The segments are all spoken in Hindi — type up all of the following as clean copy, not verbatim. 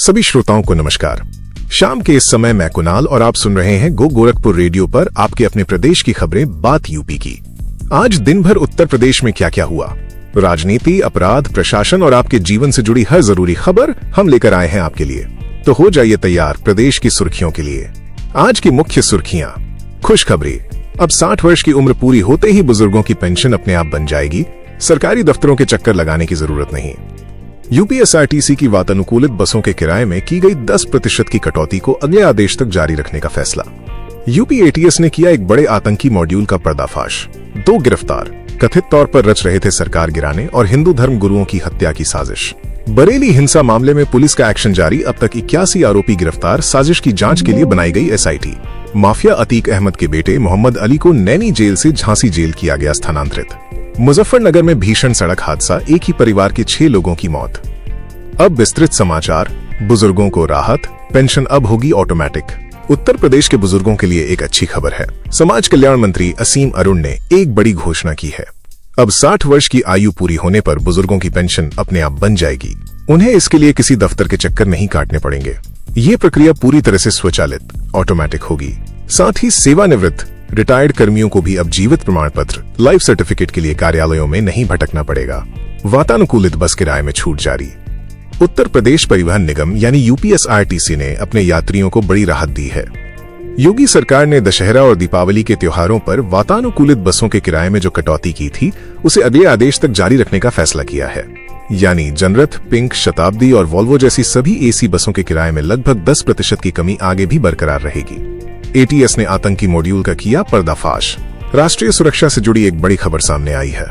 सभी श्रोताओं को नमस्कार। शाम के इस समय मैं कुणाल और आप सुन रहे हैं गो गोरखपुर रेडियो पर आपके अपने प्रदेश की खबरें, बात यूपी की। आज दिन भर उत्तर प्रदेश में क्या क्या हुआ, राजनीति, अपराध, प्रशासन और आपके जीवन से जुड़ी हर जरूरी खबर हम लेकर आए हैं आपके लिए। तो हो जाइए तैयार प्रदेश की सुर्खियों के लिए। आज की मुख्य सुर्खियां। खुशखबरी, अब 60 वर्ष की उम्र पूरी होते ही बुजुर्गों की पेंशन अपने आप बन जाएगी, सरकारी दफ्तरों के चक्कर लगाने की जरूरत नहीं। यूपीएसआरटीसी की वातानुकूलित बसों के किराए में की गई 10% की कटौती को अगले आदेश तक जारी रखने का फैसला। यूपी एटीएस ने किया एक बड़े आतंकी मॉड्यूल का पर्दाफाश, 2 गिरफ्तार, कथित तौर पर रच रहे थे सरकार गिराने और हिंदू धर्म गुरुओं की हत्या की साजिश। बरेली हिंसा मामले में पुलिस का एक्शन जारी, अब तक 81 आरोपी गिरफ्तार, साजिश की जांच के लिए बनाई गई एसआईटी। माफिया अतीक अहमद के बेटे मोहम्मद अली को नैनी जेल से झांसी जेल किया गया स्थानांतरित। मुजफ्फरनगर में भीषण सड़क हादसा, एक ही परिवार के 6 लोगों की मौत। अब विस्तृत समाचार। बुजुर्गों को राहत, पेंशन अब होगी ऑटोमेटिक। उत्तर प्रदेश के बुजुर्गों के लिए एक अच्छी खबर है। समाज कल्याण मंत्री असीम अरुण ने एक बड़ी घोषणा की है। अब 60 वर्ष की आयु पूरी होने पर बुजुर्गों की पेंशन अपने आप बन जाएगी। उन्हें इसके लिए किसी दफ्तर के चक्कर नहीं काटने पड़ेंगे। ये प्रक्रिया पूरी तरह से स्वचालित, ऑटोमेटिक होगी। साथ ही सेवानिवृत्त रिटायर्ड कर्मियों को भी अब जीवित प्रमाण पत्र, लाइफ सर्टिफिकेट के लिए कार्यालयों में नहीं भटकना पड़ेगा। वातानुकूलित बस किराए में छूट जारी। उत्तर प्रदेश परिवहन निगम यानी यूपीएसआरटीसी ने अपने यात्रियों को बड़ी राहत दी है। योगी सरकार ने दशहरा और दीपावली के त्योहारों पर वातानुकूलित बसों के किराए में जो कटौती की थी, उसे अगले आदेश तक जारी रखने का फैसला किया है। यानी जनरथ, पिंक, शताब्दी और वॉल्वो जैसी सभी एसी बसों के किराए में लगभग 10% की कमी आगे भी बरकरार रहेगी। एटीएस ने आतंकी मॉड्यूल का किया पर्दाफाश। राष्ट्रीय सुरक्षा से जुड़ी एक बड़ी खबर सामने आई है।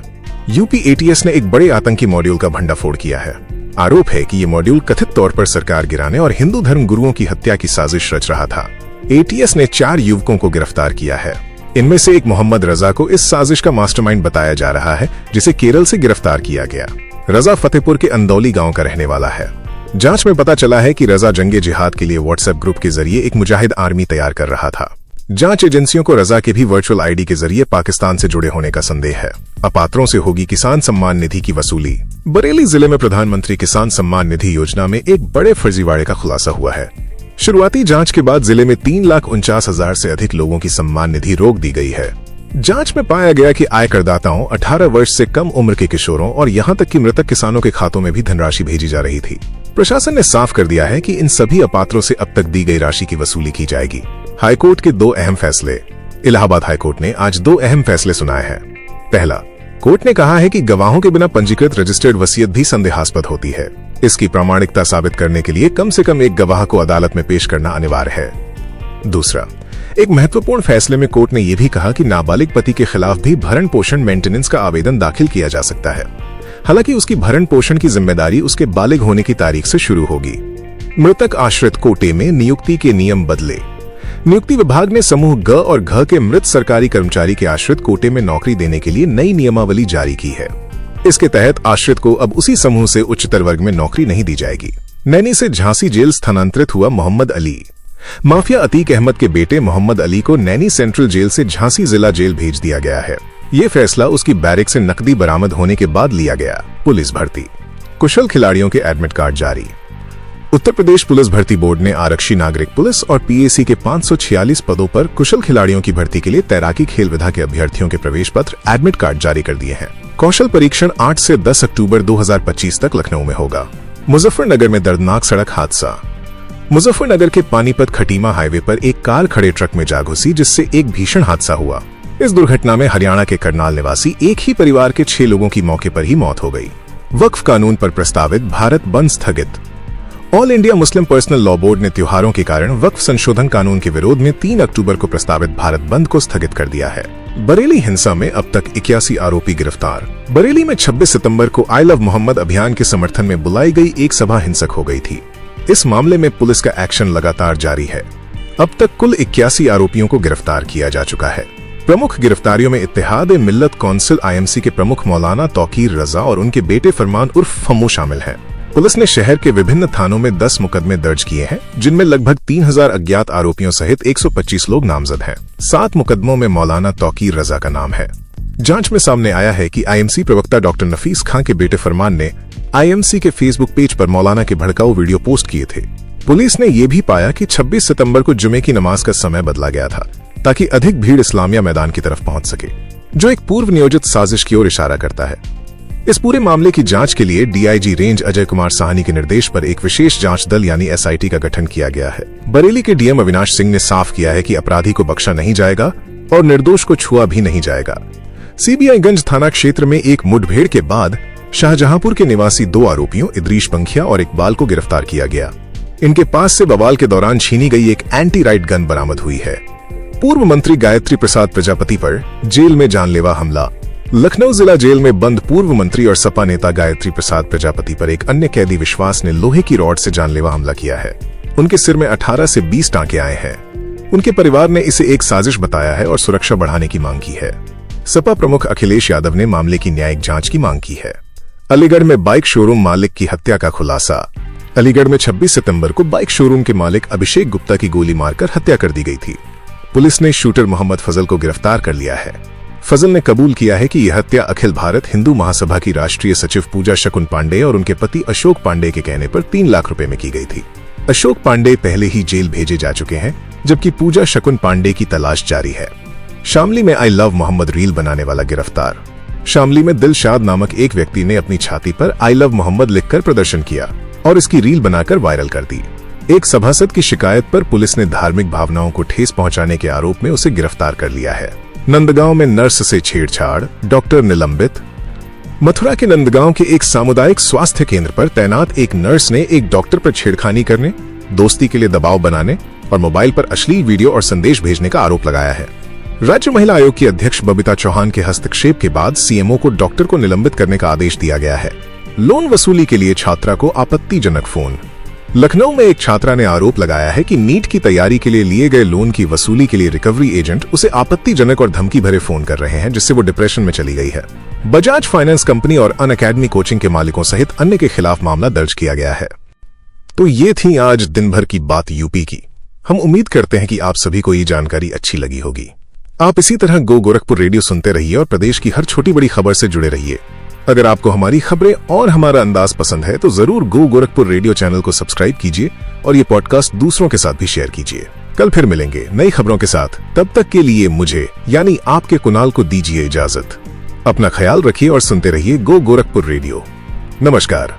यूपी एटीएस ने एक बड़े आतंकी मॉड्यूल का भंडाफोड़ किया है। आरोप है कि ये मॉड्यूल कथित तौर पर सरकार गिराने और हिंदू धर्म गुरुओं की हत्या की साजिश रच रहा था। एटीएस ने 4 युवकों को गिरफ्तार किया है। इनमें से एक मोहम्मद रजा को इस साजिश का मास्टरमाइंड बताया जा रहा है, जिसे केरल से गिरफ्तार किया गया। रजा फतेहपुर के अंदौली गांव का रहने वाला है। जांच में पता चला है कि रजा जंगे जिहाद के लिए व्हाट्सएप ग्रुप के जरिए एक मुजाहिद आर्मी तैयार कर रहा था। जांच एजेंसियों को रजा के भी वर्चुअल आईडी के जरिए पाकिस्तान से जुड़े होने का संदेह है। अपात्रों से होगी किसान सम्मान निधि की वसूली। बरेली जिले में प्रधानमंत्री किसान सम्मान निधि योजना में एक बड़े फर्जीवाड़े का खुलासा हुआ है। शुरुआती जांच के बाद जिले में 3,49,000 से अधिक लोगों की सम्मान निधि रोक दी गई है। जांच में पाया गया कि आय करदाताओं, 18 वर्ष से कम उम्र के किशोरों और यहां तक कि मृतक किसानों के खातों में भी धनराशि भेजी जा रही थी। प्रशासन ने साफ कर दिया है कि इन सभी अपात्रों से अब तक दी गई राशि की वसूली की जाएगी। हाईकोर्ट के 2 अहम फैसले। इलाहाबाद हाईकोर्ट ने आज 2 अहम फैसले सुनाए हैं। पहला, कोर्ट ने कहा है कि गवाहों के बिना पंजीकृत रजिस्टर्ड वसीयत भी संदेहास्पद होती है। इसकी प्रामाणिकता साबित करने के लिए कम से कम एक गवाह को अदालत में पेश करना अनिवार्य है। दूसरा, एक महत्वपूर्ण फैसले में कोर्ट ने यह भी कहा कि नाबालिग पति के खिलाफ भी भरण पोषण मेंटेनेंस का आवेदन दाखिल किया जा सकता है। हालांकि उसकी भरण पोषण की जिम्मेदारी उसके बालिग होने की तारीख से शुरू होगी। मृतक आश्रित कोटे में नियुक्ति के नियम बदले। नियुक्ति विभाग ने समूह ग और घ के मृत सरकारी कर्मचारी के आश्रित कोटे में नौकरी देने के लिए नई नियमावली जारी की है। इसके तहत आश्रित को अब उसी समूह से उच्चतर वर्ग में नौकरी नहीं दी जाएगी। नैनी से झांसी जेल स्थानांतरित हुआ मोहम्मद अली। माफिया अतीक अहमद के बेटे मोहम्मद अली को नैनी सेंट्रल जेल से झांसी जिला जेल भेज दिया गया है। ये फैसला उसकी बैरिक से नकदी बरामद होने के बाद लिया गया। पुलिस भर्ती, कुशल खिलाड़ियों के एडमिट कार्ड जारी। उत्तर प्रदेश पुलिस भर्ती बोर्ड ने आरक्षी नागरिक पुलिस और पीएसी के 546 पदों पर कुशल खिलाड़ियों की भर्ती के लिए तैराकी खेल विधा के अभ्यर्थियों के प्रवेश पत्र, एडमिट कार्ड जारी कर दिए हैं। कौशल परीक्षण 8 से 10 अक्टूबर 2025 तक लखनऊ में होगा। मुजफ्फरनगर में दर्दनाक सड़क हादसा। मुजफ्फरनगर के पानीपत खटीमा हाईवे पर एक कार खड़े ट्रक में जा घुसी, जिससे एक भीषण हादसा हुआ। इस दुर्घटना में हरियाणा के करनाल निवासी एक ही परिवार के 6 लोगों की मौके पर ही मौत हो गई। वक्फ कानून पर प्रस्तावित भारत बंद स्थगित। All India Muslim personal law board ने त्योहारों के कारण वक्फ संशोधन कानून के विरोध में 3 अक्टूबर को प्रस्तावित भारत बंद को स्थगित कर दिया है। बरेली हिंसा में अब तक 81 आरोपी गिरफ्तार। बरेली में 26 सितंबर को आई लव मोहम्मद अभियान के समर्थन में बुलाई गई एक सभा हिंसक हो गई थी। इस मामले में पुलिस का एक्शन लगातार जारी है। अब तक कुल 81 आरोपियों को गिरफ्तार किया जा चुका है। प्रमुख गिरफ्तारियों में इत्तेहाद-ए-मिल्लत कौंसिल आईएमसी के प्रमुख मौलाना तौकीर रजा और उनके बेटे फरमान उर्फ फमू शामिल हैं। पुलिस ने शहर के विभिन्न थानों में 10 मुकदमे दर्ज किए हैं, जिनमें लगभग 3000 अज्ञात आरोपियों सहित 125 लोग नामजद हैं। 7 मुकदमों में मौलाना तौकीर रजा का नाम है। जांच में सामने आया है कि आईएमसी प्रवक्ता डॉक्टर नफीस खां के बेटे फरमान ने आईएमसी के फेसबुक पेज पर मौलाना के भड़काऊ वीडियो पोस्ट किए थे। पुलिस ने यह भी पाया कि 26 सितंबर को जुमे की नमाज का समय बदला गया था ताकि अधिक भीड़ इस्लामिया मैदान की तरफ पहुंच सके, जो एक पूर्व नियोजित साजिश की ओर इशारा करता है। इस पूरे मामले की जांच के लिए डीआईजी रेंज अजय कुमार साहनी के निर्देश पर एक विशेष जांच दल यानी एसआईटी का गठन किया गया है। बरेली के डीएम अविनाश सिंह ने साफ किया है कि अपराधी को बख्शा नहीं जाएगा और निर्दोष को छुआ भी नहीं जाएगा। सीबीआईगंज थाना क्षेत्र में एक मुठभेड़ के बाद शाहजहांपुर के निवासी 2 आरोपियों इदरीश पंखिया और इकबाल को गिरफ्तार किया गया। इनके पास से बवाल के दौरान छीनी गई एक एंटी राइट गन बरामद हुई है। पूर्व मंत्री गायत्री प्रसाद प्रजापति पर जेल में जानलेवा हमला। लखनऊ जिला जेल में बंद पूर्व मंत्री और सपा नेता गायत्री प्रसाद प्रजापति पर एक अन्य कैदी विश्वास ने लोहे की रॉड से जानलेवा हमला किया है। उनके सिर में 18 से 20 टांके आए हैं। उनके परिवार ने इसे एक साजिश बताया है और सुरक्षा बढ़ाने की मांग की है। सपा प्रमुख अखिलेश यादव ने मामले की न्यायिक जांच की मांग की है। अलीगढ़ में बाइक शोरूम मालिक की हत्या का खुलासा। अलीगढ़ में 26 सितंबर को बाइक शोरूम के मालिक अभिषेक गुप्ता की गोली मारकर हत्या कर दी गई थी। पुलिस ने शूटर मोहम्मद फजल को गिरफ्तार कर लिया है। फजल ने कबूल किया है कि यह हत्या अखिल भारत हिंदू महासभा की राष्ट्रीय सचिव पूजा शकुन पांडे और उनके पति अशोक पांडे के कहने पर 3 लाख रुपए में की गई थी। अशोक पांडे पहले ही जेल भेजे जा चुके हैं, जबकि पूजा शकुन पांडे की तलाश जारी है। शामली में आई लव मोहम्मद रील बनाने वाला गिरफ्तार। शामली में दिलशाद नामक एक व्यक्ति ने अपनी छाती पर आई लव मोहम्मद लिखकर प्रदर्शन किया और इसकी रील बनाकर वायरल कर दी। एक सभासद की शिकायत पर पुलिस ने धार्मिक भावनाओं को ठेस पहुंचाने के आरोप में उसे गिरफ्तार कर लिया है। नंदगांव में नर्स से छेड़छाड़, डॉक्टर निलंबित। मथुरा के नंदगांव के एक सामुदायिक स्वास्थ्य केंद्र पर तैनात एक नर्स ने एक डॉक्टर पर छेड़खानी करने, दोस्ती के लिए दबाव बनाने और मोबाइल पर अश्लील वीडियो और संदेश भेजने का आरोप लगाया है। राज्य महिला आयोग की अध्यक्ष बबीता चौहान के हस्तक्षेप के बाद सीएमओ को डॉक्टर को निलंबित करने का आदेश दिया गया है। लोन वसूली के लिए छात्रा को आपत्तिजनक फोन। लखनऊ में एक छात्रा ने आरोप लगाया है कि नीट की तैयारी के लिए लिए गए लोन की वसूली के लिए रिकवरी एजेंट उसे आपत्तिजनक और धमकी भरे फोन कर रहे हैं, जिससे वो डिप्रेशन में चली गई है। बजाज फाइनेंस कंपनी और अनअकैडमी कोचिंग के मालिकों सहित अन्य के खिलाफ मामला दर्ज किया गया है। तो ये थी आज दिन भर की बात यूपी की। हम उम्मीद करते हैं कि आप सभी को ये जानकारी अच्छी लगी होगी। आप इसी तरह गो गोरखपुर रेडियो सुनते रहिए और प्रदेश की हर छोटी बड़ी खबर से जुड़े रहिए। अगर आपको हमारी खबरें और हमारा अंदाज पसंद है तो जरूर गो गोरखपुर रेडियो चैनल को सब्सक्राइब कीजिए और ये पॉडकास्ट दूसरों के साथ भी शेयर कीजिए। कल फिर मिलेंगे नई खबरों के साथ। तब तक के लिए मुझे यानी आपके कुणाल को दीजिए इजाजत। अपना ख्याल रखिए और सुनते रहिए गो गोरखपुर रेडियो। नमस्कार।